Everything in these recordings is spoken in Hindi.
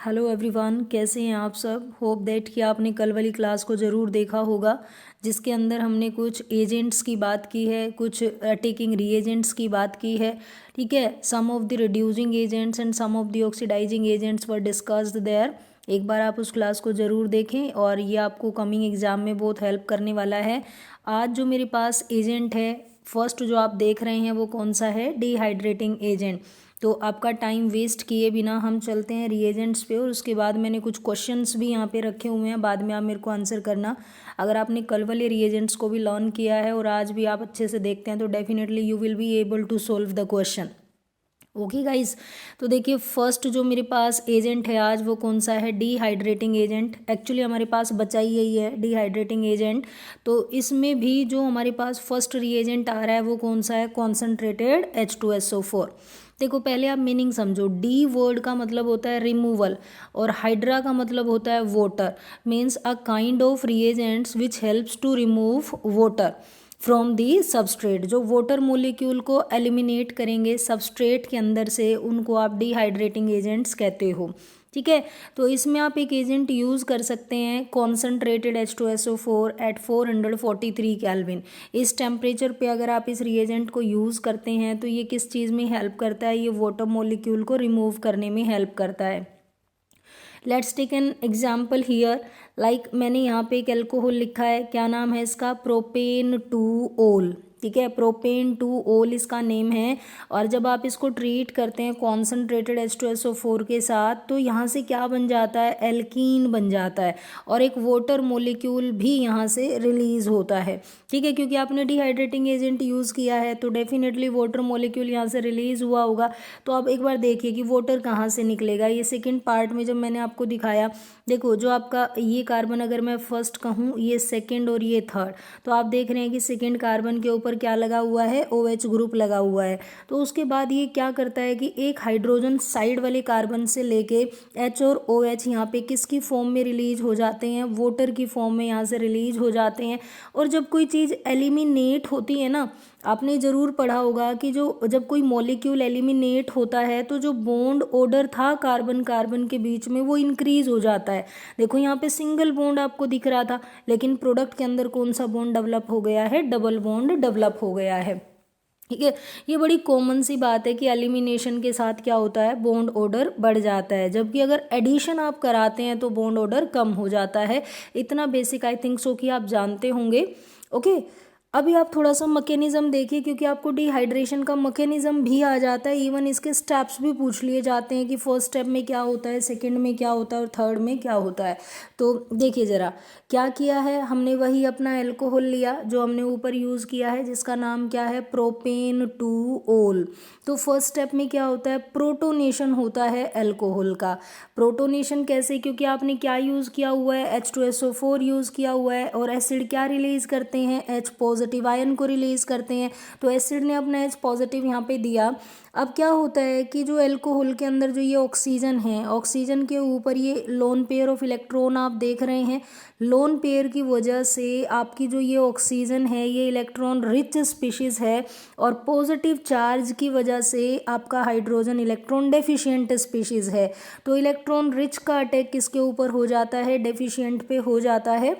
हेलो एवरीवन, कैसे हैं आप सब। होप दैट कि आपने कल वाली क्लास को ज़रूर देखा होगा, जिसके अंदर हमने कुछ एजेंट्स की बात की है, कुछ टेकिंग रीएजेंट्स की बात की है। ठीक है, some of the reducing agents and some of the oxidising agents were discussed there. एक बार आप उस क्लास को ज़रूर देखें और ये आपको कमिंग एग्जाम में बहुत हेल्प करने वाला है। आज जो मेरे पास एजेंट है, फर्स्ट जो आप देख रहे हैं वो कौन सा है, डिहाइड्रेटिंग एजेंट। तो आपका टाइम वेस्ट किए बिना हम चलते हैं रिएजेंट्स पे, और उसके बाद मैंने कुछ क्वेश्चंस भी यहाँ पे रखे हुए हैं, बाद में आप मेरे को आंसर करना। अगर आपने कल वाले रिएजेंट्स को भी लर्न किया है और आज भी आप अच्छे से देखते हैं तो definitely you will be able to solve the question. Okay guys, तो देखिए फर्स्ट जो मेरे पास एजेंट है आज वो कौन सा है, डिहाइड्रेटिंग एजेंट। एक्चुअली हमारे पास बचा ही यही है, डिहाइड्रेटिंग एजेंट। तो इसमें भी जो हमारे पास फर्स्ट रिएजेंट आ रहा है वो कौन सा है, कॉन्सेंट्रेटेड H2SO4। देखो पहले आप मीनिंग समझो। डी वर्ड का मतलब होता है रिमूवल और हाइड्रा का मतलब होता है water. Means a kind of reagents which helps to remove water from the substrate. जो वाटर मोलिक्यूल को एलिमिनेट करेंगे सबस्ट्रेट के अंदर से, उनको आप डिहाइड्रेटिंग एजेंट्स कहते हो। ठीक है, तो इसमें आप एक एजेंट यूज़ कर सकते हैं कॉन्सेंट्रेटेड H2SO4 एट 443 केल्विन। इस टेम्परेचर पे अगर आप इस रिएजेंट को यूज़ करते हैं तो ये किस चीज़ में हेल्प करता है, ये वाटर मोलिक्यूल को रिमूव करने में हेल्प करता है। Let's take an example here. Like मैंने यहाँ पे एक एल्कोहल लिखा है, क्या नाम है इसका, प्रोपेन टू ओल। ठीक है, प्रोपेन टू ओल इसका नेम है। और जब आप इसको ट्रीट करते हैं कॉन्सेंट्रेटेड H2SO4 के साथ तो यहाँ से क्या बन जाता है, एल्कीन बन जाता है और एक वाटर मोलिक्यूल भी यहाँ से रिलीज होता है। ठीक है, क्योंकि आपने डिहाइड्रेटिंग एजेंट यूज़ किया है तो डेफिनेटली वाटर मोलिक्यूल यहाँ से रिलीज हुआ होगा। तो आप एक बार देखिए कि वाटर कहाँ से निकलेगा। ये सेकेंड पार्ट में जब मैंने आपको दिखाया, देखो जो आपका ये कार्बन अगर मैं फर्स्ट कहूँ, ये सेकेंड और ये थर्ड, तो आप देख रहे हैं कि सेकेंड कार्बन के ऊपर क्या लगा हुआ है, OH ग्रुप लगा हुआ है। तो उसके बाद ये क्या करता है कि एक हाइड्रोजन साइड वाले कार्बन से लेके H और OH यहाँ पे किसकी फॉर्म में रिलीज हो जाते हैं, वाटर की फॉर्म में यहाँ से रिलीज हो जाते हैं। और जब कोई चीज़ एलिमिनेट होती है ना, आपने ज़रूर पढ़ा होगा कि जो जब कोई मॉलिक्यूल एलिमिनेट होता है तो जो बॉन्ड ऑर्डर था कार्बन कार्बन के बीच में वो इंक्रीज हो जाता है। देखो यहाँ पे सिंगल बॉन्ड आपको दिख रहा था, लेकिन प्रोडक्ट के अंदर कौन सा बॉन्ड डेवलप हो गया है, डबल बॉन्ड डेवलप हो गया है। ठीक है, ये बड़ी कॉमन सी बात है कि एलिमिनेशन के साथ क्या होता है, बॉन्ड ऑर्डर बढ़ जाता है, जबकि अगर एडिशन आप कराते हैं तो बॉन्ड ऑर्डर कम हो जाता है। इतना बेसिक आई थिंक सो कि आप जानते होंगे। ओके, अभी आप थोड़ा सा मैकेनिज्म देखिए, क्योंकि आपको डिहाइड्रेशन का मैकेनिज्म भी आ जाता है। इवन इसके स्टेप्स भी पूछ लिए जाते हैं कि फर्स्ट स्टेप में क्या होता है, सेकंड में क्या होता है और थर्ड में क्या होता है। तो देखिए ज़रा क्या किया है हमने, वही अपना एल्कोहल लिया जो हमने ऊपर यूज़ किया है, जिसका नाम क्या है, प्रोपेन टू ओल। तो फर्स्ट स्टेप में क्या होता है, प्रोटोनेशन होता है एल्कोहल का। प्रोटोनेशन कैसे, क्योंकि आपने क्या यूज़ किया हुआ है, H2SO4 यूज़ किया हुआ है और एसिड क्या रिलीज़ करते हैं, H पॉजिटिव आयन को रिलीज़ करते हैं। तो एसिड ने अपना H पॉजिटिव यहाँ पे दिया। अब क्या होता है कि जो एल्कोहल के अंदर जो ये ऑक्सीजन है, ऑक्सीजन के ऊपर ये लोन पेयर ऑफ इलेक्ट्रॉन आप देख रहे हैं। लोन पेयर की वजह से आपकी जो ये ऑक्सीजन है ये इलेक्ट्रॉन रिच स्पीशीज़ है, और पॉजिटिव चार्ज की वजह से आपका हाइड्रोजन इलेक्ट्रॉन डेफिशिएंट स्पीशीज़ है। तो इलेक्ट्रॉन रिच का अटैक किसके ऊपर हो जाता है, डेफिशिएंट पे हो जाता है,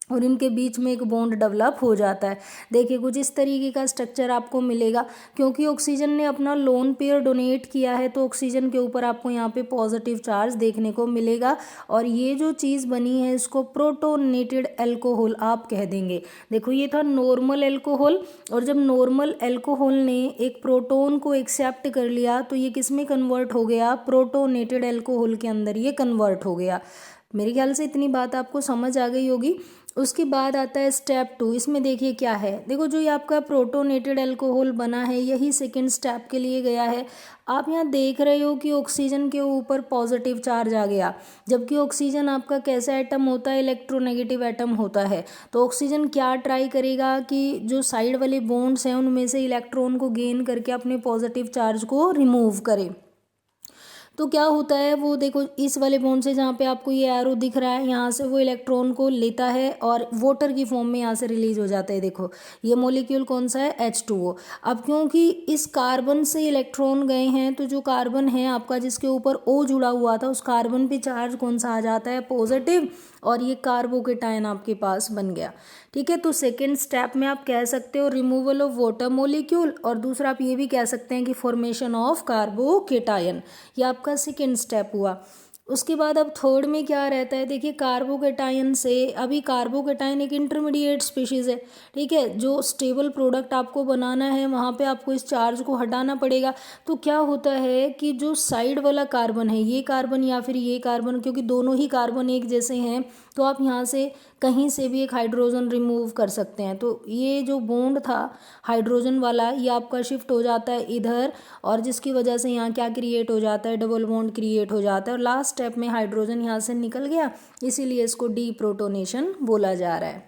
और इनके बीच में एक बॉन्ड डेवलप हो जाता है। देखिए कुछ इस तरीके का स्ट्रक्चर आपको मिलेगा, क्योंकि ऑक्सीजन ने अपना लोन पेयर डोनेट किया है तो ऑक्सीजन के ऊपर आपको यहाँ पे पॉजिटिव चार्ज देखने को मिलेगा। और ये जो चीज़ बनी है इसको प्रोटोनेटेड एल्कोहल आप कह देंगे। देखो ये था नॉर्मल एल्कोहल, और जब नॉर्मल एल्कोहल ने एक प्रोटोन को एक्सेप्ट कर लिया तो ये किस में कन्वर्ट हो गया, प्रोटोनेटेड एल्कोहल के अंदर ये कन्वर्ट हो गया। मेरे ख्याल से इतनी बात आपको समझ आ गई होगी। उसके बाद आता है स्टेप 2। इसमें देखिए क्या है, देखो जो ये आपका प्रोटोनेटेड अल्कोहल बना है यही सेकंड स्टेप के लिए गया है। आप यहाँ देख रहे हो कि ऑक्सीजन के ऊपर पॉजिटिव चार्ज आ गया, जबकि ऑक्सीजन आपका कैसा एटम होता है, इलेक्ट्रोनेगेटिव एटम होता है। तो ऑक्सीजन क्या ट्राई करेगा कि जो साइड वाले बॉन्ड्स हैं उनमें से इलेक्ट्रॉन को गेन करके अपने पॉजिटिव चार्ज को रिमूव करे। तो क्या होता है वो देखो इस वाले बॉन्ड से जहाँ पे आपको ये एरो दिख रहा है यहाँ से वो इलेक्ट्रॉन को लेता है और वाटर की फॉर्म में यहाँ से रिलीज हो जाता है। देखो ये मॉलिक्यूल कौन सा है, H2O। अब क्योंकि इस कार्बन से इलेक्ट्रॉन गए हैं तो जो कार्बन है आपका जिसके ऊपर O जुड़ा हुआ था उस कार्बन पे चार्ज कौन सा आ जाता है, पॉजिटिव, और ये कार्बोकेटायन आपके पास बन गया। ठीक है, तो सेकेंड स्टेप में आप कह सकते हो रिमूवल ऑफ वाटर मॉलिक्यूल, और दूसरा आप ये भी कह सकते हैं कि फॉर्मेशन ऑफ कार्बोकेटायन, ये आपका सेकेंड स्टेप हुआ। उसके बाद अब थर्ड में क्या रहता है, देखिए कार्बोकेटायन से, अभी कार्बोकेटायन एक इंटरमीडिएट स्पीशीज़ है। ठीक है, जो स्टेबल प्रोडक्ट आपको बनाना है वहाँ पे आपको इस चार्ज को हटाना पड़ेगा। तो क्या होता है कि जो साइड वाला कार्बन है, ये कार्बन या फिर ये कार्बन, क्योंकि दोनों ही कार्बन एक जैसे हैं तो आप यहाँ से कहीं से भी एक हाइड्रोजन रिमूव कर सकते हैं। तो ये जो बॉन्ड था हाइड्रोजन वाला ये आपका शिफ्ट हो जाता है इधर, और जिसकी वजह से यहाँ क्या क्रिएट हो जाता है, डबल बॉन्ड क्रिएट हो जाता है, और लास्ट स्टेप में हाइड्रोजन यहाँ से निकल गया, इसीलिए इसको डीप्रोटोनेशन बोला जा रहा है।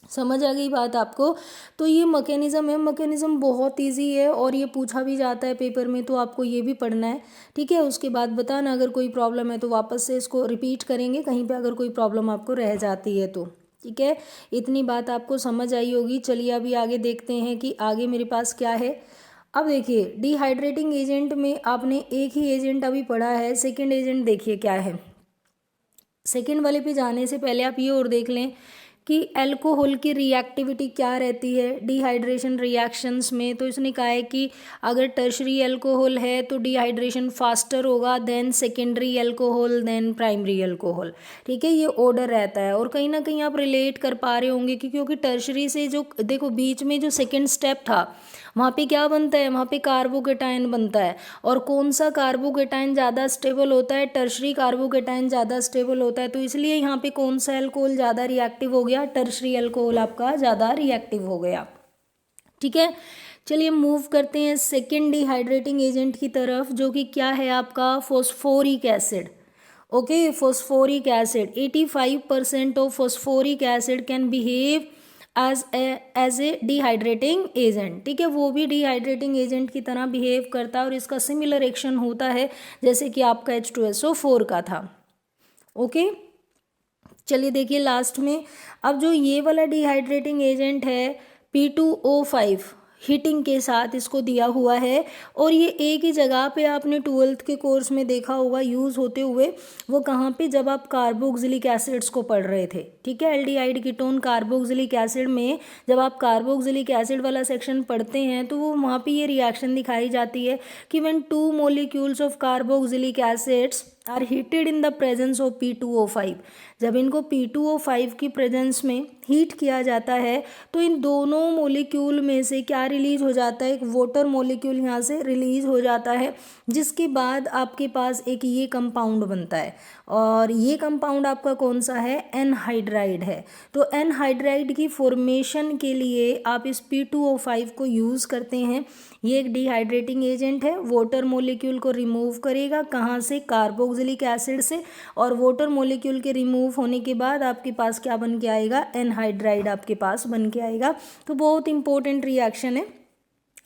समझ आ गई बात आपको। तो ये मैकेनिज्म है, मैकेनिज्म बहुत इजी है और ये पूछा भी जाता है पेपर में, तो आपको ये भी पढ़ना है। ठीक है, उसके बाद बताना अगर कोई प्रॉब्लम है तो वापस से इसको रिपीट करेंगे कहीं पे अगर कोई प्रॉब्लम आपको रह जाती है तो। ठीक है, इतनी बात आपको समझ आई होगी। चलिए अभी आगे देखते हैं कि आगे मेरे पास क्या है। अब देखिए डिहाइड्रेटिंग एजेंट में आपने एक ही एजेंट अभी पढ़ा है, सेकेंड एजेंट देखिए क्या है। सेकेंड वाले पे जाने से पहले आप ये और देख लें कि अल्कोहल की रिएक्टिविटी क्या रहती है डिहाइड्रेशन रिएक्शंस में। तो इसने कहा है कि अगर टर्शरी अल्कोहल है तो डिहाइड्रेशन फास्टर होगा than secondary alcohol than primary alcohol. ठीक है, ये ऑर्डर रहता है, और कहीं ना कहीं आप रिलेट कर पा रहे होंगे कि क्योंकि टर्शरी से जो देखो बीच में जो सेकेंड स्टेप था वहाँ पे क्या बनता है, वहाँ पे कार्बोकेटायन बनता है, और कौन सा कार्बोकेटायन ज़्यादा स्टेबल होता है, टर्शरी कार्बोकेटायन ज़्यादा स्टेबल होता है। तो इसलिए यहाँ पे कौन सा अल्कोहल ज़्यादा रिएक्टिव हो गया, टर्शरी अल्कोहल आपका ज़्यादा रिएक्टिव हो गया। ठीक है, चलिए मूव करते हैं सेकेंड डिहाइड्रेटिंग एजेंट की तरफ, जो कि क्या है आपका phosphoric acid. Okay, phosphoric acid 85% of phosphoric acid can behave as a dehydrating agent. ठीक है, वो भी डिहाइड्रेटिंग एजेंट की तरह बिहेव करता है और इसका सिमिलर एक्शन होता है जैसे कि आपका H2SO4 का था। ओके, चलिए देखिए लास्ट में अब जो ये वाला डिहाइड्रेटिंग एजेंट है P2O5 हीटिंग के साथ इसको दिया हुआ है, और ये एक ही जगह पे आपने 12th के कोर्स में देखा होगा यूज़ होते हुए। वो कहाँ पे, जब आप कार्बोक्सिलिक एसिड्स को पढ़ रहे थे। ठीक है, एल्डिहाइड कीटोन कार्बोक्सिलिक एसिड में जब आप कार्बोक्सिलिक एसिड वाला सेक्शन पढ़ते हैं तो वो वहाँ पे ये रिएक्शन दिखाई जाती है कि when 2 molecules of carboxylic acids are heated in the presence of P2O5, जब इनको P2O5 की प्रेजेंस में हीट किया जाता है तो इन दोनों मोलिक्यूल में से क्या रिलीज हो जाता है, एक वाटर मोलिक्यूल यहाँ से रिलीज हो जाता है, जिसके बाद आपके पास एक ये कंपाउंड बनता है, और ये कंपाउंड आपका कौन सा है, एनहाइड्राइड है। तो एनहाइड्राइड की फॉर्मेशन के लिए आप इस P2O5 को यूज़ करते हैं। ये एक डिहाइड्रेटिंग एजेंट है, वाटर मोलिक्यूल को रिमूव करेगा, कहाँ से, कार्बोक्सिलिक एसिड से, और वाटर मोलिक्यूल के रिमूव होने के बाद आपके पास क्या बन के आएगा, एनहाइड्राइड आपके पास बन के आएगा। तो बहुत इंपॉर्टेंट रिएक्शन है,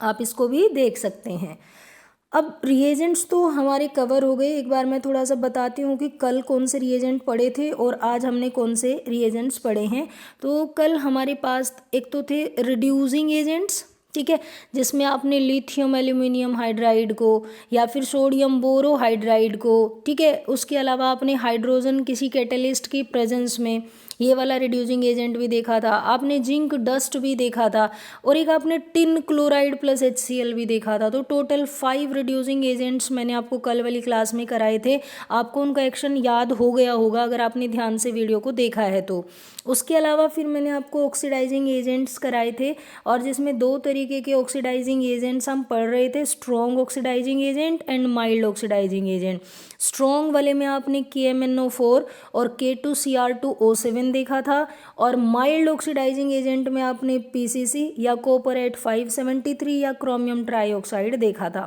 आप इसको भी देख सकते हैं। अब रिएजेंट्स तो हमारे कवर हो गए, एक बार मैं थोड़ा सा बताती हूँ कि कल कौन से रिएजेंट पढ़े थे और आज हमने कौन से रिएजेंट्स पढ़े हैं। तो कल हमारे पास एक तो थे रिड्यूसिंग एजेंट्स, ठीक है, जिसमें आपने लिथियम एल्यूमिनियम हाइड्राइड को या फिर सोडियम बोरोहाइड्राइड को, ठीक है, उसके अलावा आपने हाइड्रोजन किसी कैटलिस्ट की प्रेजेंस में ये वाला रिड्यूसिंग एजेंट भी देखा था, आपने जिंक डस्ट भी देखा था, और एक आपने टिन क्लोराइड प्लस HCl भी देखा था। तो टोटल 5 रिड्यूसिंग एजेंट्स मैंने आपको कल वाली क्लास में कराए थे। आपको उनका एक्शन याद हो गया होगा अगर आपने ध्यान से वीडियो को देखा है तो। उसके अलावा फिर मैंने आपको ऑक्सीडाइजिंग एजेंट्स कराए थे, और जिसमें 2 तरीके के ऑक्सीडाइजिंग एजेंट्स हम पढ़ रहे थे, strong oxidizing agent and mild oxidizing agent. Strong वाले में आपने KMnO4 और K2Cr2O7 देखा था, और माइल्ड ऑक्सीडाइजिंग एजेंट में आपने PCC या कॉपर 573 या क्रोमियम ट्राईऑक्साइड देखा था।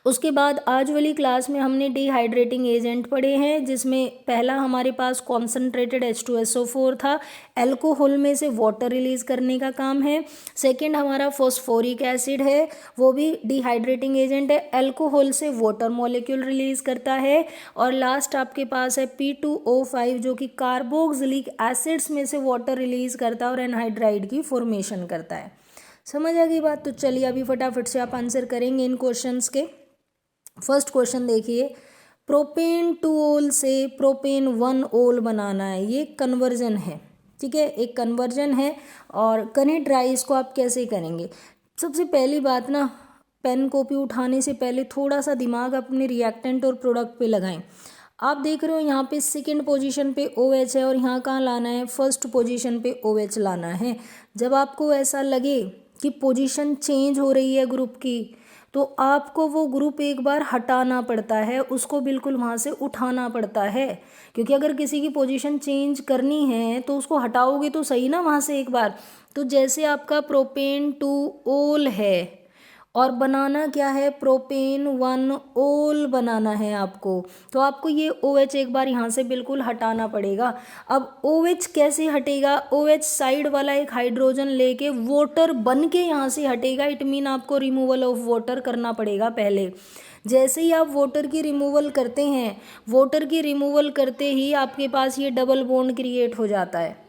उसके बाद आज वाली क्लास में हमने डिहाइड्रेटिंग एजेंट पढ़े हैं, जिसमें पहला हमारे पास कॉन्सनट्रेटेड H2SO4 था, अल्कोहल में से वाटर रिलीज करने का काम है। सेकंड हमारा फॉस्फोरिक एसिड है, वो भी डिहाइड्रेटिंग एजेंट है, अल्कोहल से वाटर मॉलिक्यूल रिलीज करता है। और लास्ट आपके पास है P2O5 जो कि कार्बोक्सिलिक एसिड्स में से वाटर रिलीज करता है और एनहाइड्राइड की फॉर्मेशन करता है। समझ आ गई बात? तो चलिए अभी फटाफट से आप आंसर करेंगे इन क्वेश्चंस के। फर्स्ट क्वेश्चन देखिए, प्रोपेन 2 ओल से प्रोपेन 1 ओल बनाना है, ये कन्वर्जन है, ठीक है, एक कन्वर्जन है। और करें ट्राई, इसको आप कैसे करेंगे? सबसे पहली बात ना, पेन कॉपी उठाने से पहले थोड़ा सा दिमाग अपने रिएक्टेंट और प्रोडक्ट पे लगाएं। आप देख रहे हो यहाँ पे सेकंड पोजीशन पे OH है और यहाँ कहाँ लाना है, फर्स्ट पोजीशन पे OH लाना है। जब आपको ऐसा लगे कि पोजीशन चेंज हो रही है ग्रुप की, तो आपको वो ग्रुप एक बार हटाना पड़ता है, उसको बिल्कुल वहाँ से उठाना पड़ता है। क्योंकि अगर किसी की पोजीशन चेंज करनी है तो उसको हटाओगे तो सही ना वहाँ से एक बार। तो जैसे आपका प्रोपेन 2 ओल है और बनाना क्या है, प्रोपेन 1 ओल बनाना है आपको, तो आपको ये OH एक बार यहाँ से बिल्कुल हटाना पड़ेगा। अब OH कैसे हटेगा? OH साइड वाला एक हाइड्रोजन लेके वाटर बन के यहाँ से हटेगा। इट मीन आपको रिमूवल ऑफ वाटर करना पड़ेगा पहले। जैसे ही आप वाटर की रिमूवल करते हैं, वाटर की रिमूवल करते ही आपके पास ये डबल बॉन्ड क्रिएट हो जाता है,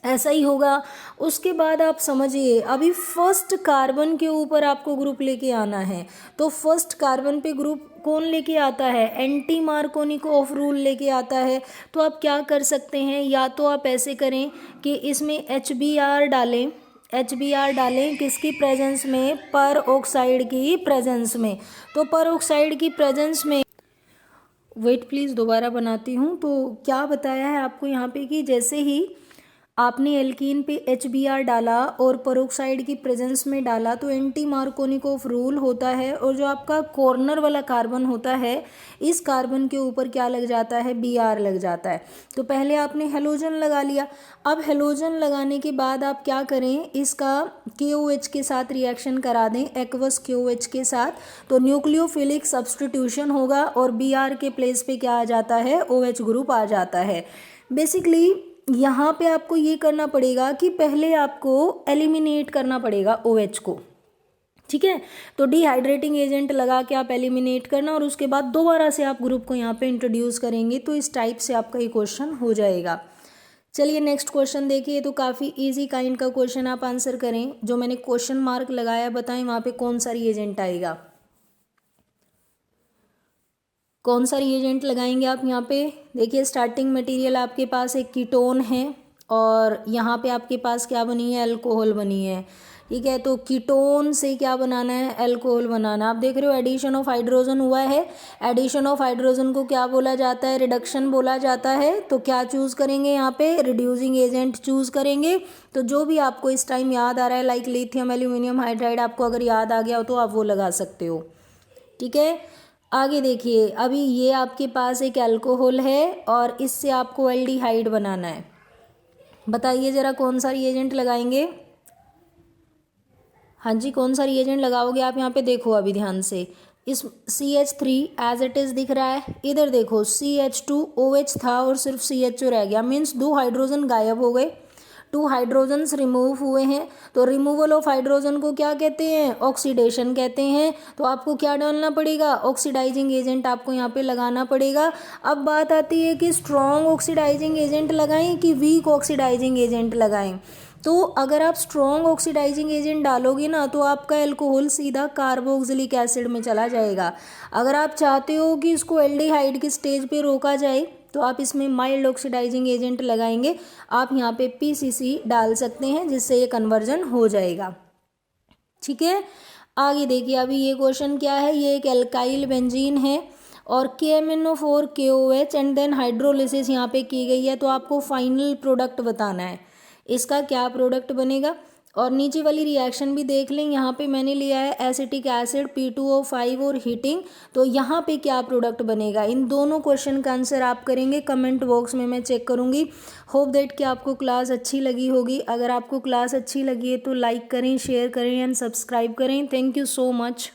ऐसा ही होगा। उसके बाद आप समझिए, अभी फर्स्ट कार्बन के ऊपर आपको ग्रुप लेके आना है। तो फर्स्ट कार्बन पे ग्रुप कौन लेके आता है? एंटी मार्कोनिकोव रूल लेके आता है। तो आप क्या कर सकते हैं, या तो आप ऐसे करें कि इसमें HBr डालें, HBr डालें किसकी प्रेजेंस में, पर ऑक्साइड की प्रेजेंस में। तो पर ऑक्साइड की प्रेजेंस में, वेट प्लीज़ दोबारा बनाती हूँ। तो क्या बताया है आपको यहाँ पे कि जैसे ही आपने एल्कीन पे HBr डाला और पेरोक्साइड की प्रेजेंस में डाला तो एंटी मार्कोनिकोव रूल होता है, और जो आपका कॉर्नर वाला कार्बन होता है, इस कार्बन के ऊपर क्या लग जाता है, Br लग जाता है। तो पहले आपने हेलोजन लगा लिया। अब हेलोजन लगाने के बाद आप क्या करें, इसका KOH के साथ रिएक्शन करा दें, एक्वस KOH के साथ, तो न्यूक्लियोफिलिक सब्सटीट्यूशन होगा और Br के प्लेस पे क्या आ जाता है, OH ग्रुप आ जाता है। बेसिकली यहाँ पे आपको ये करना पड़ेगा कि पहले आपको एलिमिनेट करना पड़ेगा OH को, ठीक है। तो डिहाइड्रेटिंग एजेंट लगा के आप एलिमिनेट करना और उसके बाद दोबारा से आप ग्रुप को यहाँ पे इंट्रोड्यूस करेंगे। तो इस टाइप से आपका ये क्वेश्चन हो जाएगा। चलिए नेक्स्ट क्वेश्चन देखिए। तो काफ़ी इजी काइंड का क्वेश्चन, आप आंसर करें। जो मैंने क्वेश्चन मार्क लगाया, बताएं वहाँ पे कौन सा रिएजेंट आएगा, कौन सा रिएजेंट लगाएंगे आप यहाँ पे। देखिए स्टार्टिंग मटेरियल आपके पास एक कीटोन है और यहाँ पे आपके पास क्या बनी है, अल्कोहल बनी है, ठीक है। तो कीटोन से क्या बनाना है, अल्कोहल बनाना। आप देख रहे हो एडिशन ऑफ हाइड्रोजन हुआ है। एडिशन ऑफ हाइड्रोजन को क्या बोला जाता है, रिडक्शन बोला जाता है। तो क्या चूज करेंगे यहाँ पे, रिड्यूसिंग एजेंट चूज करेंगे। तो जो भी आपको इस टाइम याद आ रहा है, लाइक लिथियम एल्यूमिनियम हाइड्राइड, आपको अगर याद आ गया हो तो आप वो लगा सकते हो, ठीक है। आगे देखिए, अभी ये आपके पास एक अल्कोहल है और इससे आपको एल्डिहाइड बनाना है। बताइए जरा कौन सा रिएजेंट लगाएंगे। हाँ जी, कौन सा रिएजेंट लगाओगे आप यहाँ पे, देखो अभी ध्यान से। इस CH3 एज इट इज दिख रहा है, इधर देखो CH2OH था और सिर्फ CHO रह गया, मीन्स 2 हाइड्रोजन गायब हो गए, 2 हाइड्रोजन्स रिमूव हुए हैं। तो रिमूवल ऑफ हाइड्रोजन को क्या कहते हैं, ऑक्सीडेशन कहते हैं। तो आपको क्या डालना पड़ेगा, ऑक्सीडाइजिंग एजेंट आपको यहाँ पे लगाना पड़ेगा। अब बात आती है कि स्ट्रॉन्ग ऑक्सीडाइजिंग एजेंट लगाएं कि वीक ऑक्सीडाइजिंग एजेंट लगाएं। तो अगर आप स्ट्रॉन्ग ऑक्सीडाइजिंग एजेंट डालोगे ना, तो आपका अल्कोहल सीधा कार्बोक्सिलिक एसिड में चला जाएगा। अगर आप चाहते हो कि इसको एल्डिहाइड की स्टेज पे रोका जाए, तो आप इसमें माइल्ड ऑक्सीडाइजिंग एजेंट लगाएंगे। आप यहाँ पे PCC डाल सकते हैं, जिससे ये कन्वर्जन हो जाएगा, ठीक है। आगे देखिए, अभी ये क्वेश्चन क्या है, ये एक एल्काइल बेंजीन है और KMnO4 KOH and then hydrolysis यहाँ पे की गई है। तो आपको फाइनल प्रोडक्ट बताना है, इसका क्या प्रोडक्ट बनेगा। और नीचे वाली रिएक्शन भी देख लें, यहाँ पे मैंने लिया है एसिटिक एसिड P2O5 और हीटिंग। तो यहाँ पे क्या प्रोडक्ट बनेगा, इन दोनों क्वेश्चन का आंसर आप करेंगे कमेंट बॉक्स में, मैं चेक करूँगी। होप दैट कि आपको क्लास अच्छी लगी होगी। अगर आपको क्लास अच्छी लगी है तो लाइक करें, शेयर करें एंड सब्सक्राइब करें। Thank you so much.